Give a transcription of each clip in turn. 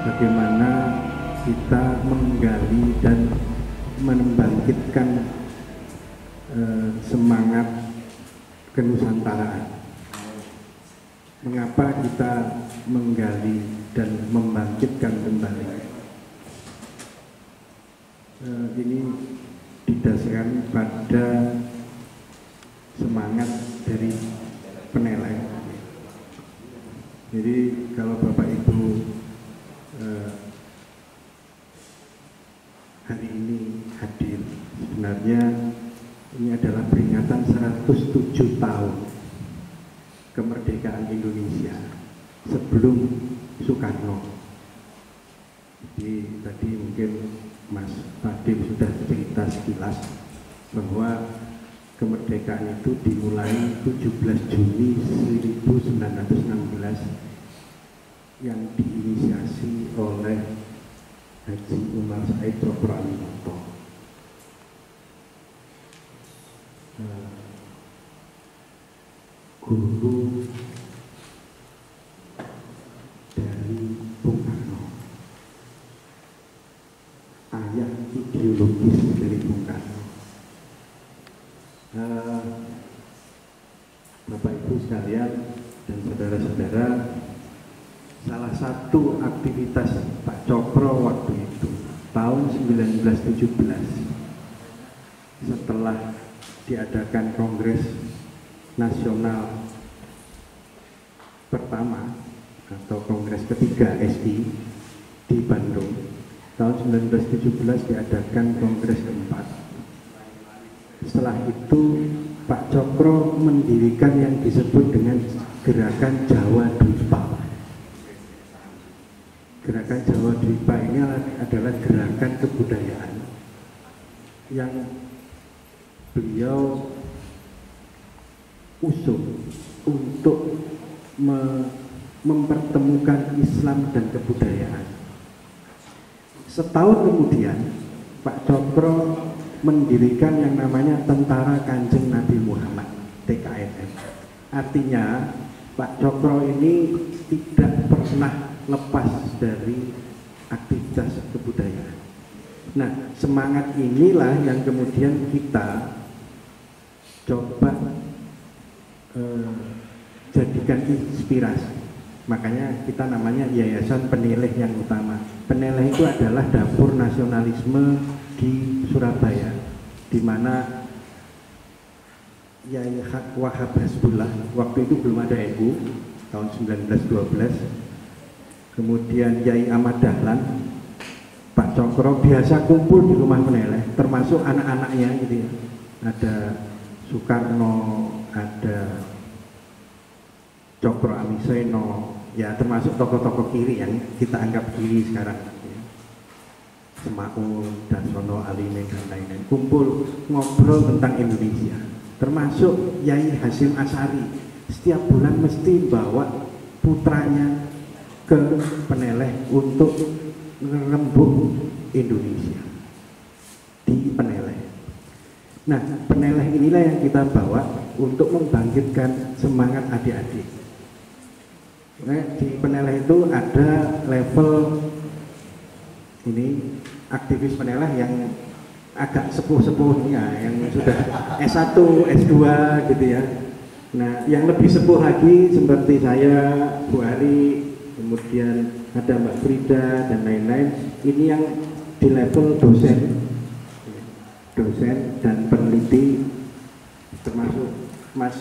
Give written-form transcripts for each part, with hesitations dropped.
bagaimana kita menggali dan membangkitkan semangat kenusantaraan. Mengapa kita menggali dan membangkitkan kembali? Ini didasarkan pada semangat dari peneleh. Jadi kalau Bapak Ibu hari ini hadir, sebenarnya ini adalah peringatan 107 tahun kemerdekaan Indonesia sebelum Soekarno. Jadi tadi mungkin Mas Fadim sudah cerita sekilas bahwa kemerdekaan itu dimulai 17 Juni 1916 yang diinisiasi oleh Haji Umar Said Cokro Aminoto. Guru dari Bung Karno, ayah ideologis dari Bung Karno. Bapak Ibu sekalian dan saudara-saudara, salah satu aktivitas Pak Cokro waktu itu tahun 1917 setelah diadakan Kongres Nasional pertama atau Kongres ketiga SI di Bandung. Tahun 1917 diadakan Kongres keempat. Setelah itu Pak Cokro mendirikan yang disebut dengan Gerakan Jawa Dwipa. Gerakan Jawa Dwipa ini adalah gerakan kebudayaan yang beliau usung untuk mempertemukan Islam dan kebudayaan. Setahun kemudian Pak Cokro mendirikan yang namanya Tentara Kanjeng Nabi Muhammad, TKNM. Artinya Pak Cokro ini tidak pernah lepas dari aktivitas kebudayaan. Nah, semangat inilah yang kemudian kita coba jadikan inspirasi. Makanya kita namanya Yayasan Peneleh yang Utama. Peneleh itu adalah dapur nasionalisme di Surabaya, di mana Yai Wahab Hasbullah, waktu itu belum ada NU, tahun 1912. Kemudian Yai Ahmad Dahlan, Pak Cokro biasa kumpul di rumah Peneleh, termasuk anak-anaknya gitu ya. Ada Soekarno, ada Cokro Amiseno, ya termasuk tokoh-tokoh kiri yang kita anggap kiri sekarang ya. Semaun, Darsono, Alimin dan lain-lain kumpul ngobrol tentang Indonesia, termasuk Yai Hasyim Asy'ari setiap bulan mesti bawa putranya ke Peneleh untuk ngerembuk Indonesia di Peneleh. Nah, Peneleh inilah yang kita bawa untuk membangkitkan semangat adik-adik. Nah, di Peneleh itu ada level ini aktivis Peneleh yang agak sepuh-sepuhnya, yang sudah S1, S2 gitu ya. Nah, yang lebih sepuh lagi seperti saya, Bu Ari, kemudian ada Mbak Frida dan lain-lain. Ini yang di level dosen dan peneliti, termasuk Mas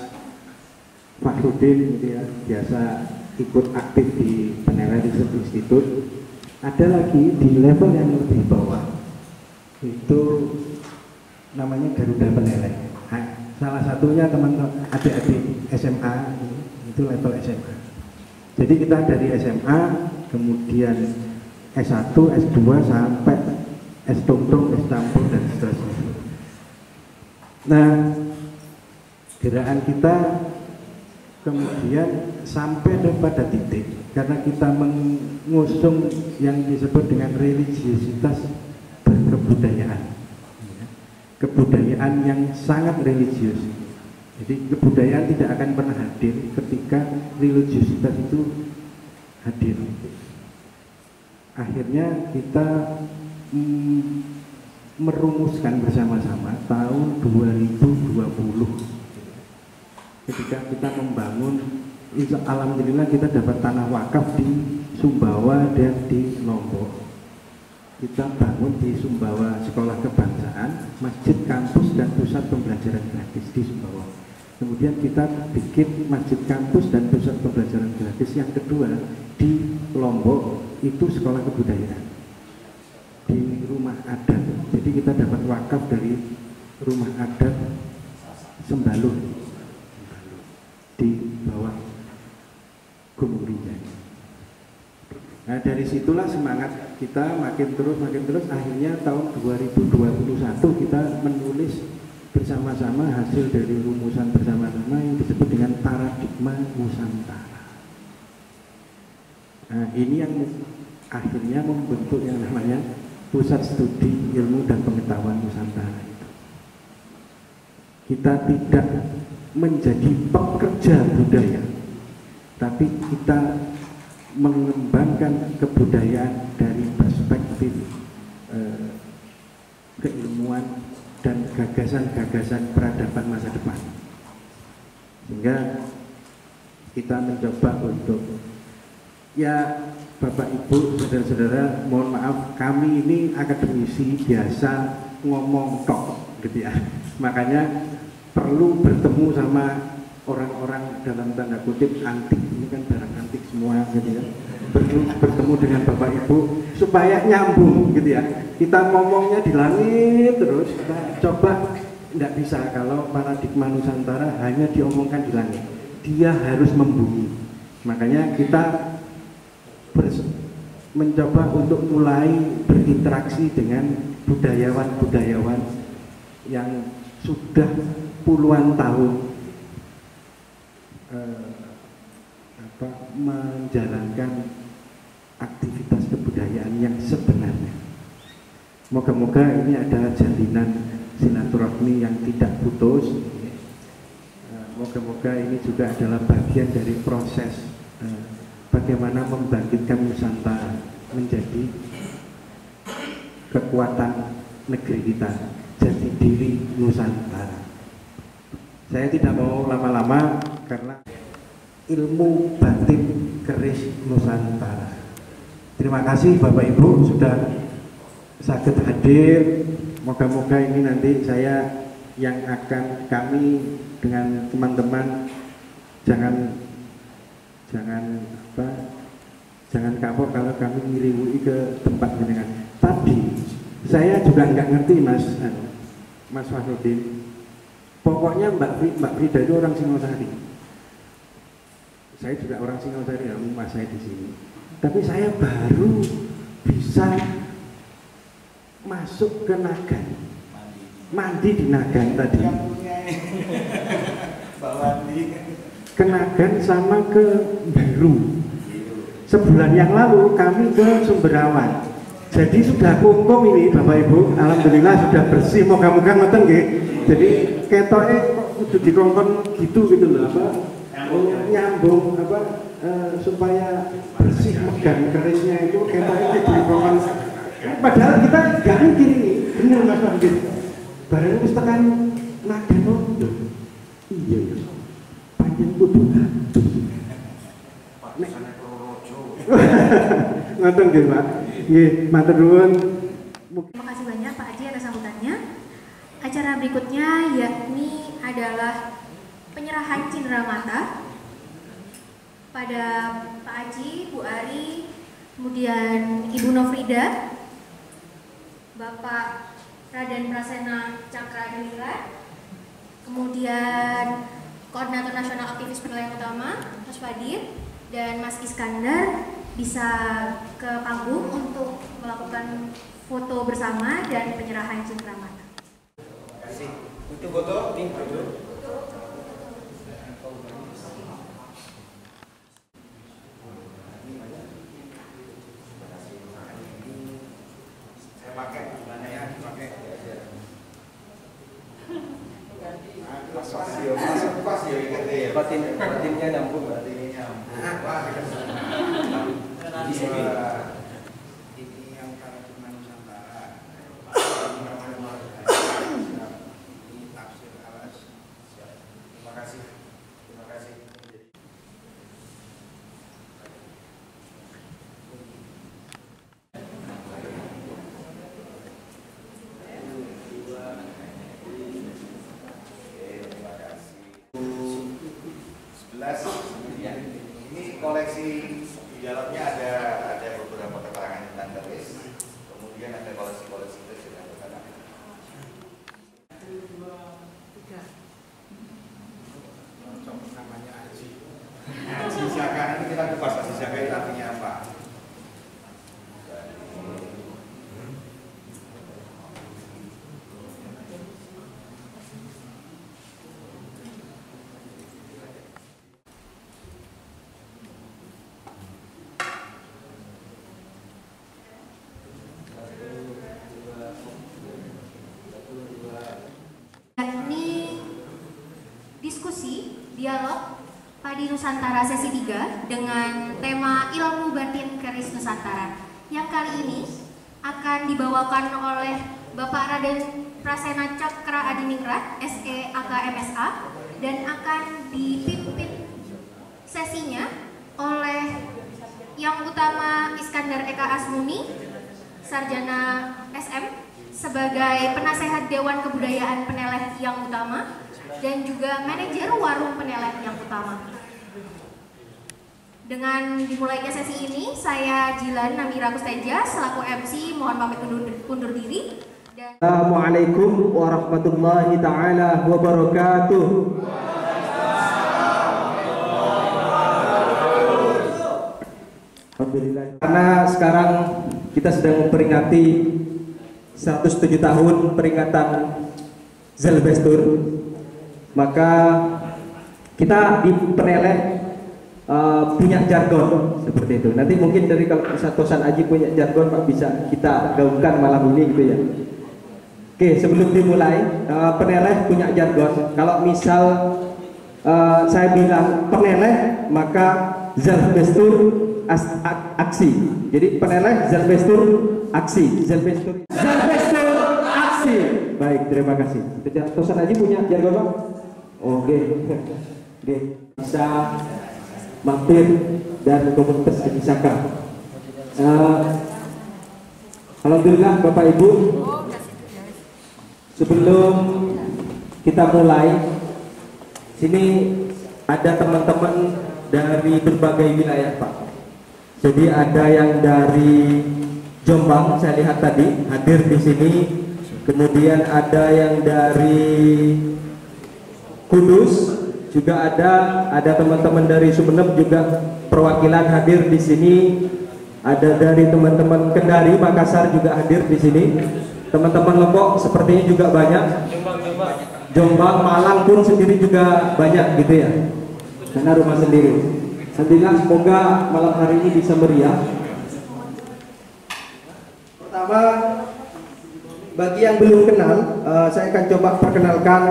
Fakhrudin gitu ya, biasa ikut aktif di Peneleh Research Institute. Ada lagi di level yang lebih bawah, itu namanya Garuda Peneleh. Nah, salah satunya teman-teman adik-adik SMA, itu level SMA. Jadi kita dari SMA, kemudian S1, S2 sampai S tungtung, S campur dan seterusnya. Nah, gerakan kita kemudian sampai pada titik karena kita mengusung yang disebut dengan religiositas berkebudayaan, kebudayaan yang sangat religius. Jadi kebudayaan tidak akan pernah hadir ketika religiositas itu hadir. akhirnya kita merumuskan bersama-sama tahun 2020 ketika kita membangun, alhamdulillah kita dapat tanah wakaf di Sumbawa dan di Lombok. Kita bangun di Sumbawa sekolah kebangsaan, masjid, kampus, dan pusat pembelajaran gratis di Sumbawa. Kemudian kita bikin masjid, kampus, dan pusat pembelajaran gratis yang kedua di Lombok, itu sekolah kebudayaan di rumah adat. Jadi kita dapat wakaf dari rumah adat Sembalun di bawah Gunung Rinjani. Nah dari situlah semangat kita makin terus, akhirnya tahun 2021 kita menulis bersama-sama hasil dari rumusan bersama-sama yang disebut dengan paradigma Nusantara. Nah ini yang akhirnya membentuk yang namanya Pusat Studi Ilmu dan Pengetahuan Nusantara itu. Kita tidak menjadi pekerja budaya, tapi kita mengembangkan kebudayaan dari perspektif keilmuan dan gagasan-gagasan peradaban masa depan. Sehingga kita mencoba untuk, ya Bapak Ibu, saudara-saudara, mohon maaf, kami ini akademisi biasa ngomong tok gitu ya. Makanya perlu bertemu sama orang-orang dalam tanda kutip antik, ini kan barang antik semua gitu ya. Bertemu dengan Bapak Ibu supaya nyambung gitu ya. Kita ngomongnya di langit terus, kita coba tidak bisa kalau paradigma Nusantara hanya diomongkan di langit. Dia harus membumi. Makanya kita mencoba untuk mulai berinteraksi dengan budayawan-budayawan yang sudah puluhan tahun menjalankan aktivitas kebudayaan yang sebenarnya. Moga-moga ini adalah jalinan silaturahmi yang tidak putus. Moga-moga ini juga adalah bagian dari proses bagaimana membangkitkan Nusantara menjadi kekuatan negeri kita, jati diri Nusantara. Saya tidak mau lama-lama karena ilmu batin keris Nusantara. Terima kasih Bapak Ibu sudah sakit hadir. Moga-moga ini nanti saya yang akan, kami dengan teman-teman jangan kapok kalau kami ngiriwi ke tempat jenengan. Tapi saya juga nggak ngerti Mas Wahyudin. Pokoknya Mbak Frida itu orang Singosari. Saya juga orang Singosari, rumah saya di sini. Tapi saya baru bisa masuk ke Nagan, mandi di Nagan tadi. Ke Nagan sama ke Biru. Sebulan yang lalu kami ke Sumberawan. Jadi sudah kungkum ini Bapak Ibu, alhamdulillah sudah bersih. Moga-moga ngoten nggih. Jadi ketoknya kok kudu dikongkon gitu loh, nyambung supaya bersih megang kerisnya itu ketoknya kudu dikongkon. Padahal kita nggak mikir ini, bener Mas Wahid. Barang wis tekan Nagan kok. Iya. Panjang kudu atus. Nek ngoten nggih, Pak. Nggih, matur nuwun. Terima kasih banyak Pak Haji atas sambutannya. Acara berikutnya yakni adalah penyerahan cenderamata pada Pak Haji, Bu Ari, kemudian Ibu Nofrida, Bapak Raden Prasena Cakra Dewira, kemudian Koordinator Nasional Aktivis Penilaian Utama, Mas Fadir, dan Mas Iskandar bisa ke panggung untuk melakukan foto bersama dan penyerahan cenderamata. Terima kasih. Untuk foto, ini foto. Saya pakai, mana ya? Dipakai. Pas ya, ingat ya. Batinnya nyambung, batinnya nyambung. Rahasia gaib artinya apa? Diskusi, dialog, Padi Nusantara sesi 3 dengan tema Ilmu Batin Keris Nusantara yang kali ini akan dibawakan oleh Bapak Raden Prasena Cakra Adiningrat, SE AK MSA, dan akan dipimpin sesinya oleh yang utama Iskandar Eka Asmuni, Sarjana SM, sebagai penasehat Dewan Kebudayaan Peneleh yang utama, dan juga manajer warung peneleh yang utama. Dengan dimulainya sesi ini, saya Jilan Namira Kusteja selaku MC mohon pamit undur diri. Assalamualaikum warahmatullahi taala wabarakatuh. Alhamdulillah. Karena sekarang kita sedang memperingati 107 tahun peringatan Zalbestur, maka kita di Peneleh punya jargon seperti itu. Nanti mungkin dari kalau Tosan Aji punya jargon, Pak, bisa kita gaungkan malam ini gitu ya. Oke, sebelum dimulai, Peneleh punya jargon. Kalau misal saya bilang Peneleh, maka Zalbestur aksi. Jadi Peneleh Zalbestur aksi. Zalbestur aksi. Baik, terima kasih. Tosan Aji punya jargon, Pak? Oke. Oke. Bisa mampir dan komunitas Wisaka. Alhamdulillah Bapak Ibu, sebelum kita mulai, sini ada teman-teman dari berbagai wilayah, Pak. Jadi ada yang dari Jombang, saya lihat tadi hadir di sini. Kemudian ada yang dari Kudus, juga ada teman-teman dari Sumeneb juga perwakilan hadir di sini. Ada dari teman-teman Kendari, Makassar juga hadir di sini. Teman-teman Lombok sepertinya juga banyak. Jombang, Malang pun sendiri juga banyak gitu ya. Karena rumah sendiri. Alhamdulillah, semoga malam hari ini bisa meriah. Pertama, bagi yang belum kenal, saya akan coba perkenalkan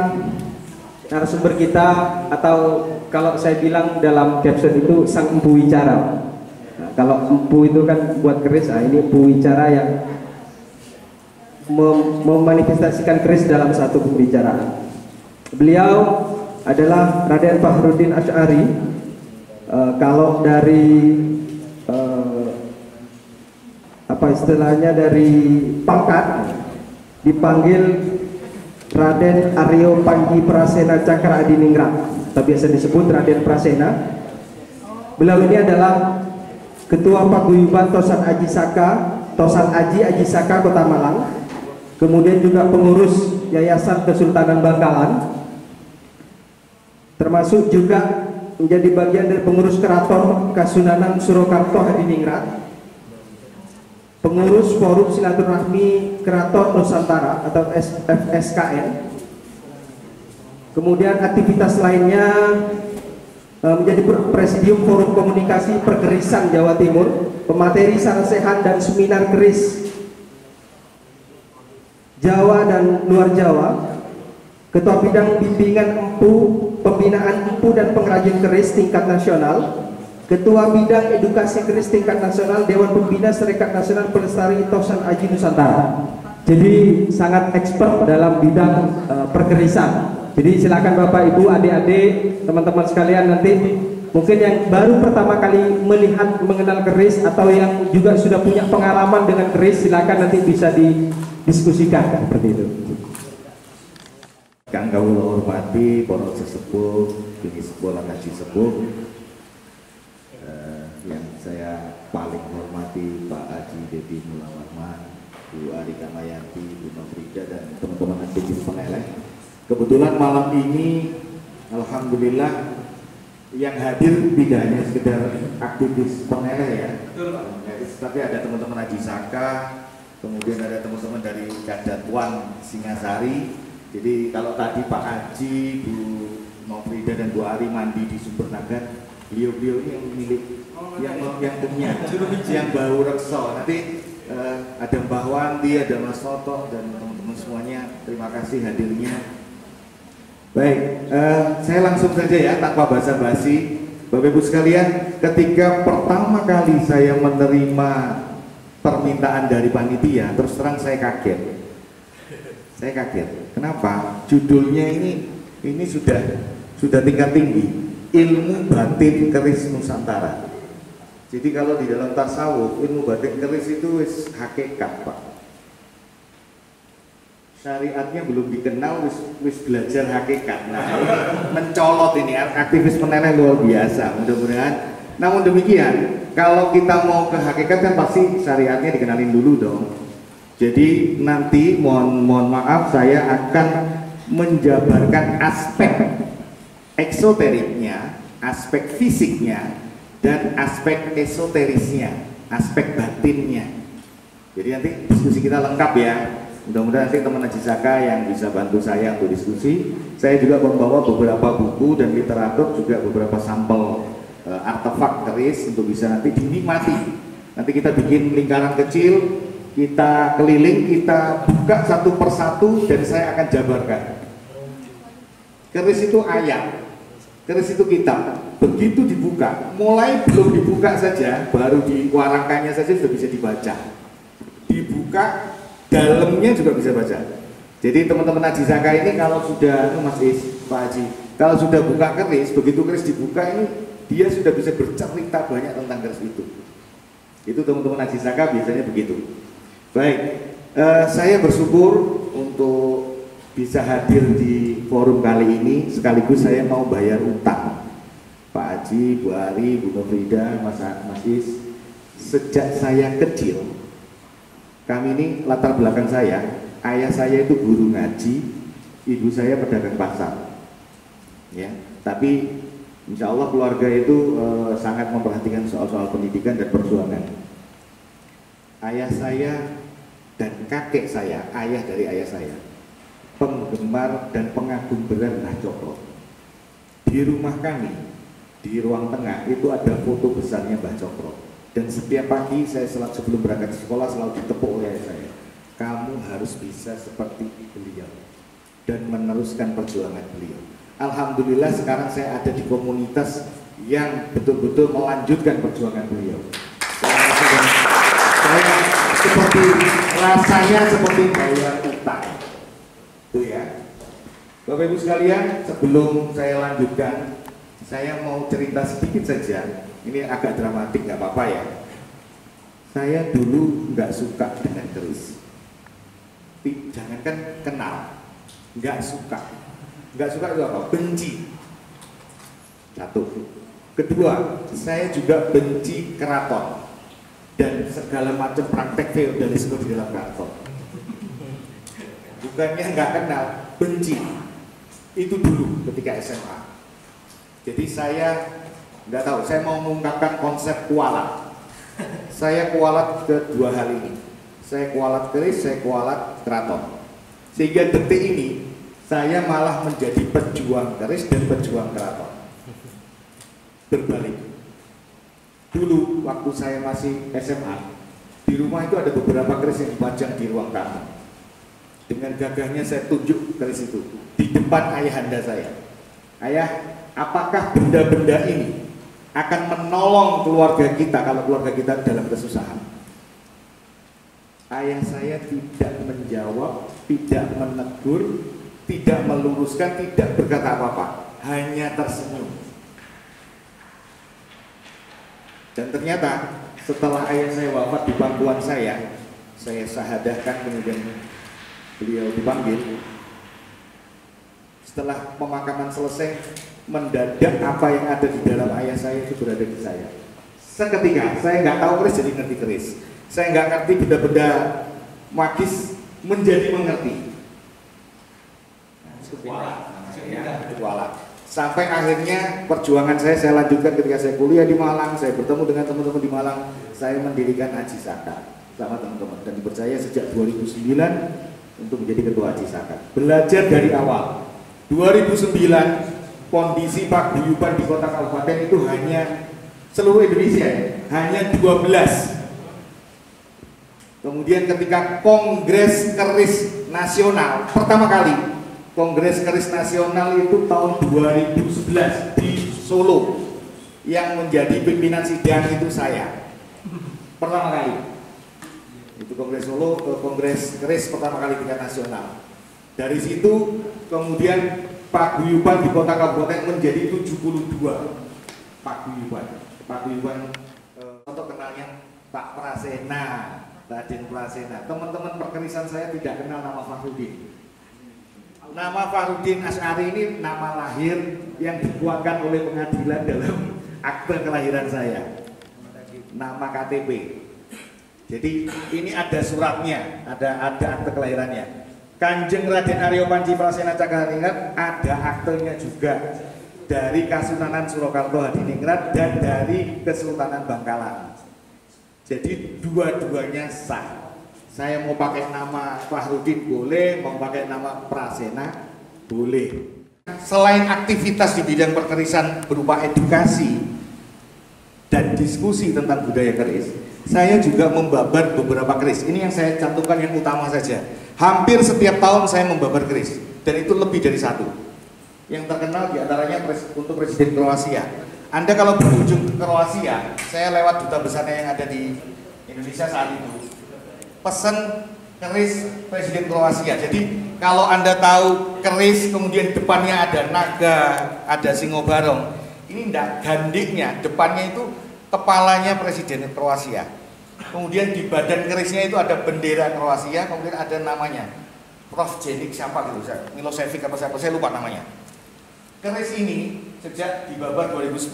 narasumber kita, atau kalau saya bilang dalam caption itu sang empu wicara. Nah, kalau empu itu kan buat keris, ini empu wicara yang memanifestasikan keris dalam satu pembicaraan. Beliau adalah Raden Fakhruddin Asy'ari. Kalau dari apa istilahnya, dari pangkat dipanggil Raden Aryo Panji Prasena Cakra Adiningrat, atau biasa disebut Raden Prasena. Beliau ini adalah Ketua Paguyuban Tosan Aji Saka, Tosan Aji Saka Kota Malang. Kemudian juga pengurus Yayasan Kesultanan Bangkalan, termasuk juga menjadi bagian dari pengurus Keraton Kasunanan Surakarta Adiningrat, pengurus Forum Silaturahmi Keraton Nusantara atau FSKN. Kemudian aktivitas lainnya menjadi Presidium Forum Komunikasi Perkerisan Jawa Timur, pemateri sarasehan dan seminar keris Jawa dan luar Jawa, Ketua Bidang Bimbingan Empu, Pembinaan Empu dan Pengrajin Keris tingkat nasional, Ketua Bidang Edukasi Keris tingkat nasional, Dewan Pembina Serikat Nasional Pelestari Tosan Aji Nusantara. Jadi sangat expert dalam bidang perkerisan. Jadi silakan Bapak Ibu, adik-adik, teman-teman sekalian, nanti mungkin yang baru pertama kali melihat mengenal keris atau yang juga sudah punya pengalaman dengan keris, silakan nanti bisa didiskusikan seperti itu. Kang kawula hormati para sesepuh, bini sepuh lan haji sepuh. Yang saya paling hormati Pak Haji Dedi Mulawarman, Bu Arika Mayanti, Bu Nofrida, dan teman-teman aktivis Peneleh. Kebetulan malam ini alhamdulillah yang hadir tidak hanya sekedar aktivis peneleh ya, Betul, Pak. tapi ada teman-teman Haji Saka, kemudian ada teman-teman dari Kadatuan Singasari. Jadi kalau tadi Pak Haji, Bu Nofrida dan Bu Ari mandi di Sumber Naga, beliau-beliau ini yang milik, yang punya, yang bau rekso. Nanti ada Mbah Wanti, ada Mas Soto dan teman-teman semuanya. Terima kasih hadirnya. Baik, saya langsung saja ya tanpa basa-basi. Bapak Ibu sekalian, ketika pertama kali saya menerima permintaan dari panitia, terus terang saya kaget. Saya kaget. Kenapa? Judulnya ini sudah tingkat tinggi, ilmu batin keris Nusantara. Jadi kalau di dalam tasawuf, ilmu batin keris itu hakikat, Pak. Syariatnya belum dikenal, wis belajar hakikat. Nah, ini mencolot ini, aktivis peneleh luar biasa. Mudah-mudahan. Namun demikian, kalau kita mau ke hakikat kan pasti syariatnya dikenalin dulu dong. Jadi nanti mohon maaf, saya akan menjabarkan aspek eksoteriknya, aspek fisiknya, dan aspek esoterisnya, aspek batinnya. Jadi nanti diskusi kita lengkap ya. Mudah-mudahan nanti teman Haji Saka yang bisa bantu saya untuk diskusi. Saya juga membawa beberapa buku dan literatur, juga beberapa sampel artefak keris untuk bisa nanti dinikmati. Nanti kita bikin lingkaran kecil, kita keliling, kita buka satu persatu dan saya akan jabarkan. Keris itu ayat, keris itu kitab. Begitu dibuka, mulai belum dibuka saja, baru diwarangkannya saja sudah bisa dibaca. Dibuka, dalamnya juga bisa baca. Jadi teman-teman Haji Saka ini kalau sudah, Mas Is, Pak Haji, kalau sudah buka keris, begitu keris dibuka ini, dia sudah bisa bercerita banyak tentang keris itu. Itu teman-teman Haji Saka biasanya begitu. Baik, saya bersyukur untuk bisa hadir di forum kali ini. Sekaligus saya mau bayar utang Pak Haji, Bu Ari, Bu Nofrida, Mas Is. Sejak saya kecil, kami ini latar belakang saya, ayah saya itu guru ngaji, ibu saya pedagang pasar. Ya, tapi insya Allah keluarga itu sangat memperhatikan soal-soal pendidikan dan perjuangan. Ayah saya dan kakek saya, ayah dari ayah saya, penggemar dan pengagum berat Mbah Cokro. Di rumah kami, di ruang tengah itu ada foto besarnya Mbah Cokro. Dan setiap pagi saya sebelum berangkat ke sekolah selalu ditepuk oleh saya. Kamu harus bisa seperti beliau dan meneruskan perjuangan beliau. Alhamdulillah sekarang saya ada di komunitas yang betul-betul melanjutkan perjuangan beliau. Saya seperti rasanya seperti bayar utang. Itu ya. Bapak Ibu sekalian, sebelum saya lanjutkan, saya mau cerita sedikit saja. Ini agak dramatik, nggak apa-apa ya. Saya dulu nggak suka dengan keris. Jangankan kenal, nggak suka. Nggak suka itu apa? Benci. Satu. Kedua, saya juga benci keraton dan segala macam praktek feodalisme di dalam keraton. Bukannya nggak kenal, benci. Itu dulu ketika SMA. Jadi saya nggak tahu, saya mau mengungkapkan konsep kualat. Saya kualat ke dua hal ini. Saya kualat keris, saya kualat keraton. Sehingga detik ini saya malah menjadi pejuang keris dan pejuang keraton. Berbalik. Dulu waktu saya masih SMA, di rumah itu ada beberapa keris yang dipajang di ruang tamu. Dengan gagahnya saya tunjuk keris itu di depan ayahanda saya. Ayah, apakah benda-benda ini akan menolong keluarga kita kalau keluarga kita dalam kesusahan? Ayah saya tidak menjawab, tidak menegur, tidak meluruskan, tidak berkata apa-apa, hanya tersenyum. Dan ternyata setelah ayah saya wafat di pangkuan saya syahadahkan, kemudian beliau dipanggil. Setelah pemakaman selesai, mendadak apa yang ada di dalam ayah saya itu berada di saya. Seketika saya nggak tahu keris jadi ngerti keris, saya nggak ngerti benda-benda magis menjadi mengerti. Kualat. Sampai akhirnya perjuangan saya lanjutkan ketika saya kuliah di Malang, saya bertemu dengan teman-teman di Malang, saya mendirikan Aji Saka sama teman-teman dan dipercaya sejak 2009 untuk menjadi ketua Aji Saka. Belajar dari awal. 2009 kondisi paguyuban di kota kabupaten itu hanya seluruh Indonesia hanya 12. Kemudian ketika Kongres Keris Nasional pertama kali, Kongres Keris Nasional itu tahun 2011 di Solo, yang menjadi pimpinan sidang itu saya pertama kali. Itu Kongres Solo ke Kongres Keris pertama kali tingkat nasional. Dari situ kemudian paguyuban di kota kabupaten menjadi 72 paguyuban. Untuk kenalnya Pak Prasena, Raden Prasena. Teman-teman perkerisan saya tidak kenal nama Fakhrudin. Nama Fakhrudin Asy'ari ini nama lahir yang dikuatkan oleh pengadilan dalam akte kelahiran saya, nama KTP. Jadi ini ada suratnya, ada akte kelahirannya. Kanjeng Raden Aryo Panji Prasena Cakraningrat ada aktenya juga dari Kasultanan Surakarta Hadiningrat dan dari Kesultanan Bangkalan. Jadi dua-duanya sah. Saya mau pakai nama Fakhrudin boleh, mau pakai nama Prasena boleh. Selain aktivitas di bidang perkerisan berupa edukasi dan diskusi tentang budaya keris, saya juga membabar beberapa keris. Ini yang saya cantumkan yang utama saja. Hampir setiap tahun saya membabar keris, dan itu lebih dari satu. Yang terkenal diantaranya untuk Presiden Kroasia. Anda kalau berkunjung ke Kroasia, saya lewat duta besarnya yang ada di Indonesia saat itu, pesan keris Presiden Kroasia. Jadi kalau Anda tahu keris kemudian depannya ada naga, ada singo barong, ini enggak, gandiknya depannya itu kepalanya Presiden Kroasia. Kemudian di badan kerisnya itu ada bendera Kroasia, kemudian ada namanya Prof Jenik siapa gitu, Milosevic apa siapa, saya lupa namanya. Keris ini sejak dibabar 2010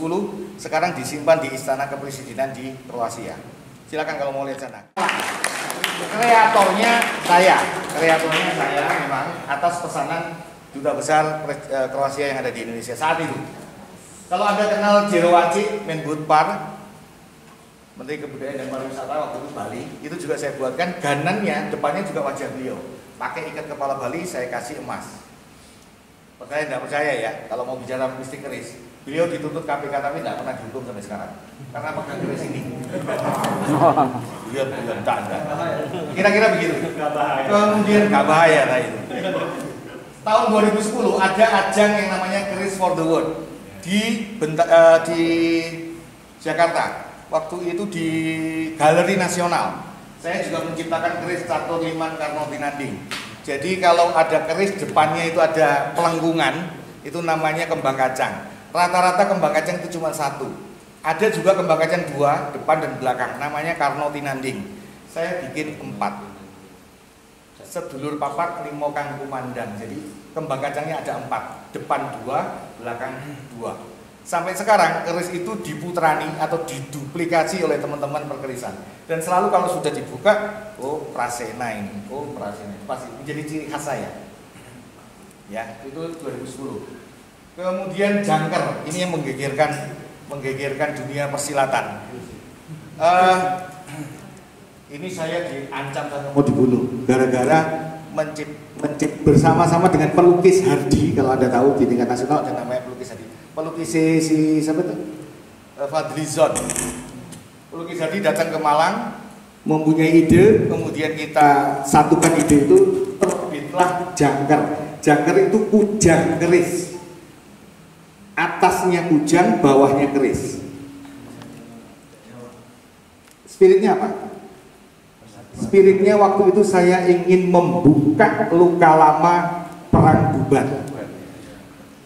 sekarang disimpan di Istana Kepresidenan di Kroasia. Silakan kalau mau lihat sana. Kreatornya saya memang atas pesanan Duta Besar Kroasia yang ada di Indonesia saat itu. Kalau Anda kenal Jero Wacik, Menbudpar, Menteri Kebudayaan dan Pariwisata waktu itu Bali, itu juga saya buatkan ganannya, depannya juga wajah beliau. Pakai ikat kepala Bali, saya kasih emas. Percaya tidak percaya ya, kalau mau bicara mistik keris, beliau dituntut KPK tapi tidak pernah dihukum sampai sekarang. Karena pegang keris ini. Iya, enggak. Kira-kira begitu. Kemudian nggak bahaya lah itu. Tahun 2010 ada ajang yang namanya Keris for the World di Jakarta. Waktu itu di Galeri Nasional. Saya juga menciptakan keris Catur Liman Karno Tinanding. Jadi kalau ada keris depannya itu ada pelengkungan, itu namanya kembang kacang. Rata-rata kembang kacang itu cuma satu. Ada juga kembang kacang dua, depan dan belakang, namanya Karno Tinanding. Saya bikin 4. Sedulur papat limo kang kumandang. Jadi kembang kacangnya ada 4, depan 2, belakang 2. Sampai sekarang keris itu diputrani atau diduplikasi oleh teman-teman perkerisan. Dan selalu kalau sudah dibuka, oh Prasena ini, oh Prasena, pasti menjadi ciri khas saya. Ya, itu 2010. Kemudian jangker, ini yang menggegerkan dunia persilatan. Ini saya diancam dan mau dibunuh gara-gara mencip bersama-sama dengan pelukis Hardi. Kalau Anda tahu di tingkat nasional ada namanya pelukis Hardi. Pelukis si siapa itu? Fadlizon. Pelukis Hardi datang ke Malang, mempunyai ide, kemudian kita satukan ide itu, terbitlah jangker. Jangker itu kujang keris. Atasnya kujang, bawahnya keris. Spiritnya apa? Spiritnya waktu itu saya ingin membuka luka lama Perang Bubat.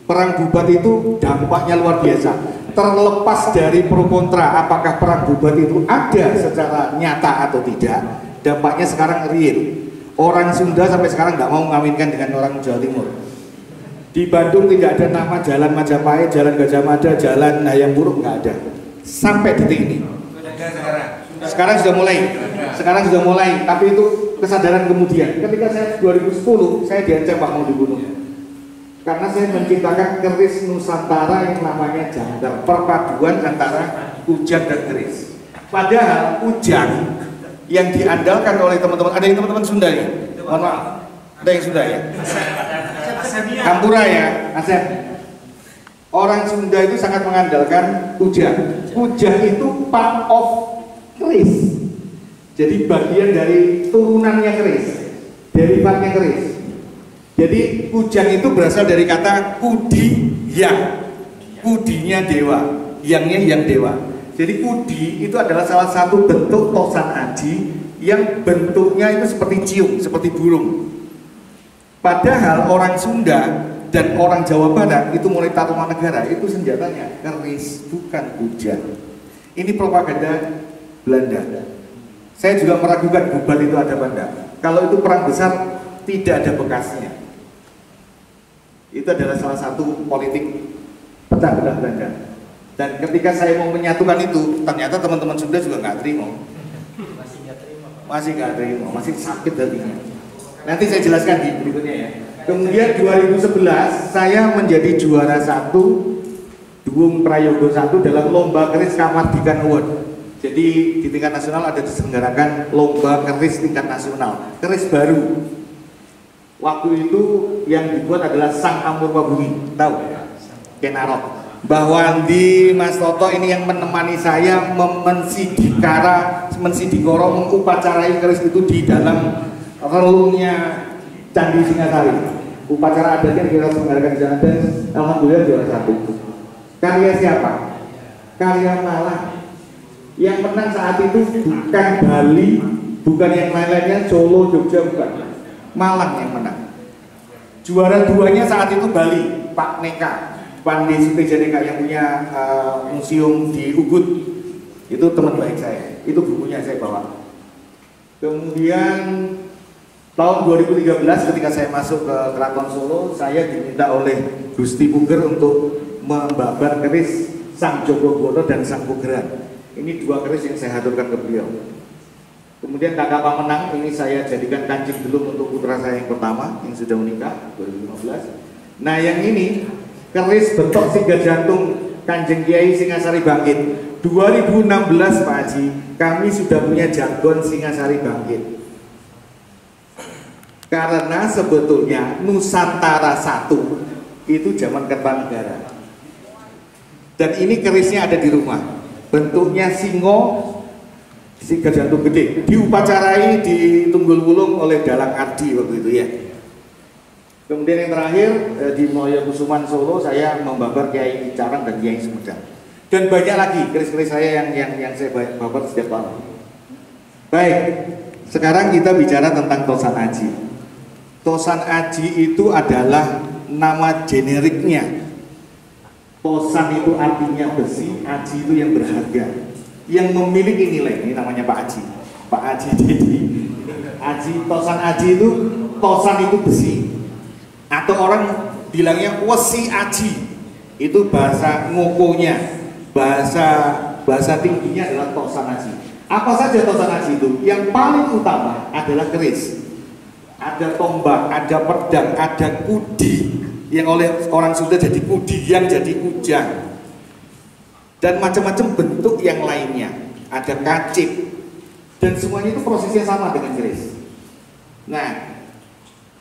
Perang Bubat itu dampaknya luar biasa. Terlepas dari pro kontra apakah Perang Bubat itu ada secara nyata atau tidak, dampaknya sekarang real. Orang Sunda sampai sekarang nggak mau mengawinkan dengan orang Jawa Timur. Di Bandung tidak ada nama Jalan Majapahit, Jalan Gajah Mada, Jalan Hayam Buruk, nggak ada. Sampai detik ini. Sekarang sudah mulai, tapi itu kesadaran kemudian. Ketika saya 2010, saya diancam Pak mau dibunuh. karena saya menciptakan keris Nusantara yang namanya jangkar, perpaduan antara kujang dan keris. Padahal kujang yang diandalkan oleh teman-teman, ada yang teman-teman Sunda ya? Mohon maaf, ada yang Sunda ya? Kampura ya, Asep. Orang Sunda itu sangat mengandalkan kujang. Kujang itu part of keris. Jadi bagian dari turunannya keris, derivatnya keris. Jadi kujang itu berasal dari kata kudi yang, kudinya dewa, yangnya yang dewa. Jadi kudi itu adalah salah satu bentuk tosan aji yang bentuknya itu seperti ciung, seperti burung. Padahal orang Sunda dan orang Jawa Barat itu mulai Tarumanegara itu senjatanya keris, bukan kujang. Ini propaganda Belanda. Saya juga meragukan Bubal itu ada apa enggak. Kalau itu perang besar tidak ada bekasnya. Itu adalah salah satu politik pecah belah Belanda. Dan ketika saya mau menyatukan itu, ternyata teman-teman Sunda juga nggak terima. Masih nggak terima, masih sakit hatinya. Nanti saya jelaskan di berikutnya ya. Kemudian 2011 saya menjadi juara 1 Duung Prayogo 1 dalam lomba keris Kamardikan Award. Jadi di tingkat nasional ada diselenggarakan lomba keris tingkat nasional, keris baru. Waktu itu yang dibuat adalah Sang Amurwabumi, tahu? Kenarok. Bahwa di Mas Toto ini yang menemani saya mensidikoro mengupacarai keris itu di dalam relungnya Candi Singasari. Upacara adatnya kita selenggarakan di sana dan alhamdulillah juara 1. Karya siapa? Karya Malang. Yang menang saat itu bukan Bali, bukan yang lain-lainnya, Solo, Jogja, bukan. Malang yang menang. Juara 2-nya saat itu Bali, Pak Neka, Pandi Sutijandeka yang punya museum di Ubud. Itu teman baik saya. Itu bukunya saya bawa. Kemudian tahun 2013 ketika saya masuk ke Keraton Solo, saya diminta oleh Gusti Puger untuk membabar keris Sang Jogobwono dan Sang Pugeran. Ini 2 keris yang saya haturkan ke beliau. Kemudian Kakak Pamenang ini saya jadikan kancing belum untuk putra saya yang pertama yang sudah menikah 2015. Nah yang ini keris bentuk singgah jantung Kanjeng Kiai Singasari Bangkit 2016 Pak Haji, kami sudah punya jargon Singasari Bangkit. Karena sebetulnya Nusantara 1 itu zaman Kertanegara. Dan ini kerisnya ada di rumah. Bentuknya singa jantung gede, diupacarai di Tunggul Wulung oleh Dalang Ardi waktu itu ya. Kemudian yang terakhir di Mulya Kusuman Solo saya membabar Kiai Carang dan Kiai Sumedang. Dan banyak lagi keris-keris saya yang saya babar setiap tahun. Baik, sekarang kita bicara tentang Tosan Aji. Tosan Aji itu adalah nama generiknya. Tosan itu artinya besi, aji itu yang berharga, yang memiliki nilai. Ini namanya Pak Aji, Pak Aji Dedi. Aji, Tosan Aji itu, tosan itu besi, atau orang bilangnya wesi aji. Itu bahasa ngokonya, bahasa tingginya adalah Tosan Aji. Apa saja Tosan Aji itu? Yang paling utama adalah keris. Ada tombak, ada pedang, ada kudi yang oleh orang Sunda jadi kudi, yang jadi kujang, dan macam-macam bentuk yang lainnya. Ada kacip, dan semuanya itu prosesnya sama dengan keris. Nah,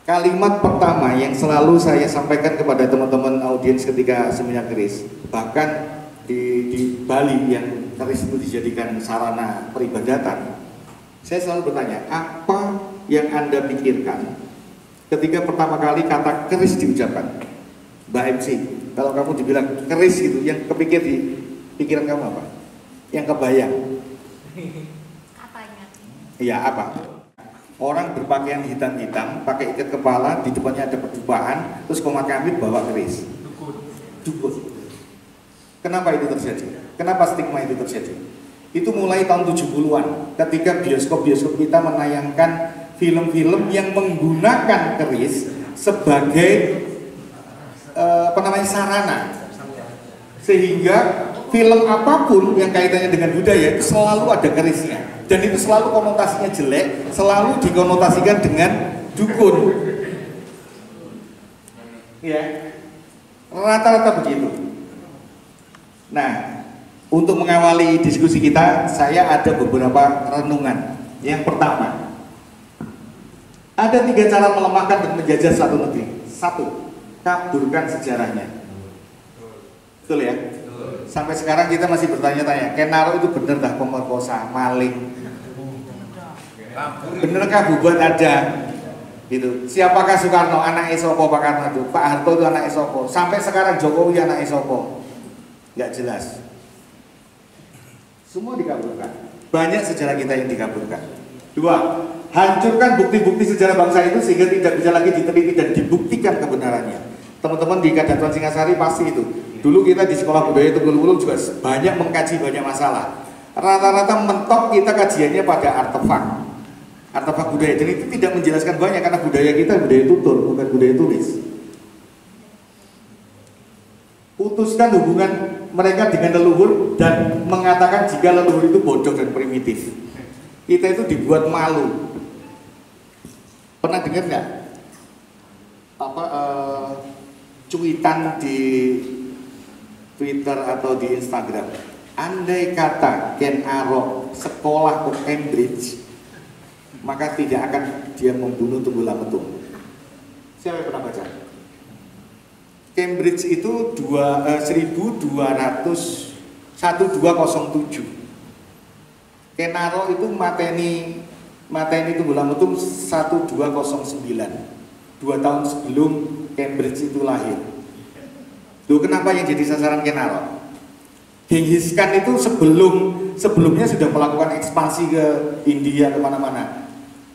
kalimat pertama yang selalu saya sampaikan kepada teman-teman audiens ketika seminar keris, bahkan di Bali yang keris itu dijadikan sarana peribadatan, saya selalu bertanya, apa yang Anda pikirkan ketika pertama kali kata keris diucapkan? Mbak MC, kalau kamu dibilang keris gitu, yang kepikir di pikiran kamu apa? Yang kebayang? Katanya. Iya, apa? Orang berpakaian hitam-hitam, pakai ikat kepala, di depannya ada perjumpaan, terus komat kamit bawa keris. Dukun. Kenapa itu terjadi? Kenapa stigma itu terjadi? Itu mulai tahun 70-an, ketika bioskop-bioskop kita menayangkan film-film yang menggunakan keris sebagai sarana, sehingga film apapun yang kaitannya dengan budaya itu selalu ada kerisnya, dan itu selalu konotasinya jelek, selalu dikonotasikan dengan dukun. Ya, Rata-rata begitu. Nah, untuk mengawali diskusi kita, saya ada beberapa renungan. Yang pertama, ada 3 cara melemahkan dan menjajah satu negeri. 1, kaburkan sejarahnya. Betul ya? Sampai sekarang kita masih bertanya-tanya, Kenaro itu benar dah pemerkosa, maling? Benarkah bubat ada? Gitu. Siapakah Soekarno, anak Esopo Pak Karno itu? Pak Harto itu anak Esopo. Sampai sekarang Jokowi anak Esopo. Nggak jelas. Semua dikaburkan. Banyak sejarah kita yang dikaburkan. 2, hancurkan bukti-bukti sejarah bangsa itu sehingga tidak bisa lagi diteliti dan dibuktikan kebenarannya. Teman-teman di Kadatuan Singasari pasti itu. Dulu kita di sekolah budaya Tunggul-Wulung juga banyak mengkaji banyak masalah. Rata-rata mentok kita kajiannya pada artefak budaya, dan itu tidak menjelaskan banyak karena budaya kita budaya tutur, bukan budaya tulis. Putuskan hubungan mereka dengan leluhur dan mengatakan jika leluhur itu bodoh dan primitif. Kita itu dibuat malu. Pernah dengar nggak cuitan di Twitter atau di Instagram? Andai kata Ken Arok sekolah ke Cambridge, maka tidak akan dia membunuh Tunggul Ametung. Siapa yang pernah baca? Cambridge itu 1207. Kenaro itu mateni Tunggul Ametung 1209. 2 tahun sebelum Cambridge itu lahir. Loh, kenapa yang jadi sasaran Kenaro? Genghis Khan itu sebelumnya sudah melakukan ekspansi ke India, kemana-mana.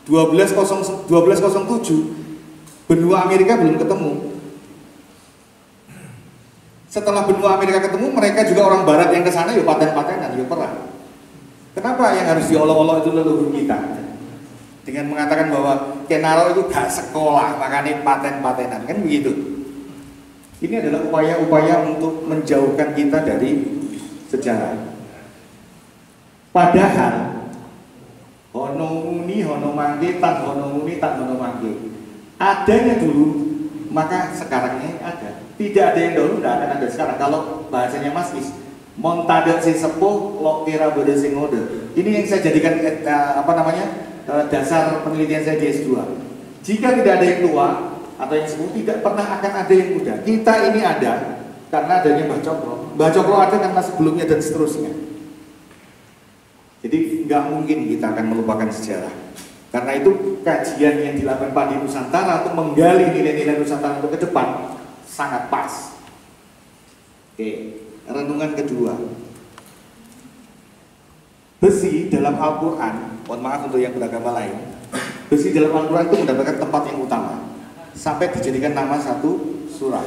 1207 benua Amerika belum ketemu. Setelah benua Amerika ketemu, mereka juga orang Barat yang ke sana ya paten-patenan, ya perang. Kenapa yang harus diolok-olok itu leluhur kita? Dengan mengatakan bahwa Kenaro itu gak sekolah, makanya paten-patenan, kan begitu. Ini adalah upaya-upaya untuk menjauhkan kita dari sejarah. Padahal hono muni, hono mangke, tan hono muni, tan hono mangke. Adanya dulu, maka sekarangnya ada. Tidak ada yang dulu, tidak akan ada sekarang. Kalau bahasanya Mas Is, montade si sepuh, lo kira bode sing ngode. Ini yang saya jadikan dasar penelitian saya di S2. Jika tidak ada yang tua atau yang sepuh, tidak pernah akan ada yang muda. Kita ini ada karena adanya Mbah Cokro. Mbah Cokro ada karena sebelumnya dan seterusnya. Jadi nggak mungkin kita akan melupakan sejarah. Karena itu kajian yang dilakukan Padi Nusantara untuk menggali nilai-nilai Nusantara untuk ke depan sangat pas. Oke, renungan kedua. Besi dalam Al-Quran, mohon maaf untuk yang beragama lain, besi dalam Al-Quran itu mendapatkan tempat yang utama sampai dijadikan nama satu surah,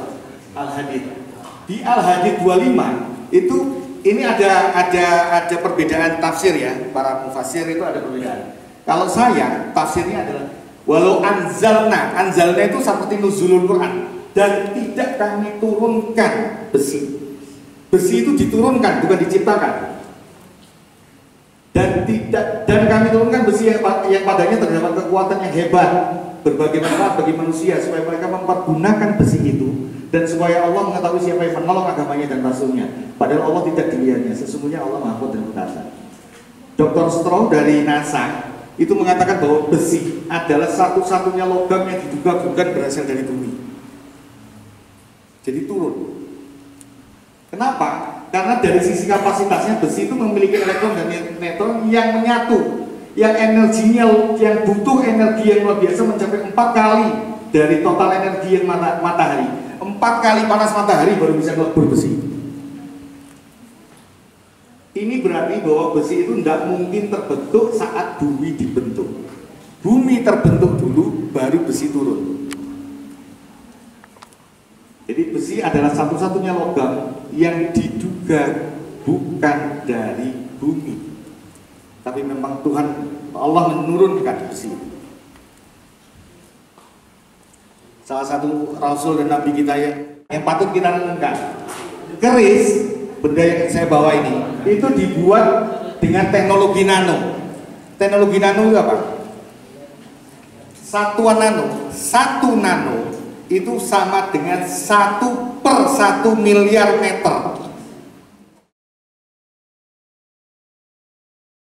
Al-Hadid. Di Al-Hadid 25 itu ini ada perbedaan tafsir ya, para mufassir itu ada perbedaan. Kalau saya tafsirnya adalah walau anzalna itu seperti nuzulul Quran, dan tidak kami turunkan besi. Besi itu diturunkan, bukan diciptakan. Dan kami turunkan besi yang padanya terdapat kekuatan yang hebat, berbagai manfaat bagi manusia, supaya mereka mempergunakan besi itu dan supaya Allah mengetahui siapa yang menolong agamanya dan rasulnya. Padahal Allah tidak dilihatnya, sesungguhnya Allah Maha Kuat dan Perkasa. Dr. Stroh dari NASA itu mengatakan bahwa besi adalah satu-satunya logam yang diduga bukan berasal dari bumi. Jadi turun. Kenapa? Karena dari sisi kapasitasnya besi itu memiliki elektron dan neutron yang menyatu, yang energinya, yang butuh energi yang luar biasa mencapai 4 kali dari total energi yang matahari. 4 kali panas matahari baru bisa melebur besi. Ini berarti bahwa besi itu tidak mungkin terbentuk saat bumi dibentuk. Bumi terbentuk dulu, baru besi turun. Jadi besi adalah satu-satunya logam yang diduga bukan dari bumi, tapi memang Tuhan Allah menurunkan besi. Salah satu Rasul dan Nabi kita yang patut kita renungkan, keris, benda yang saya bawa ini, itu dibuat dengan teknologi nano. Teknologi nano itu apa? Satuan nano, 1 nano itu sama dengan 1/1 miliar meter.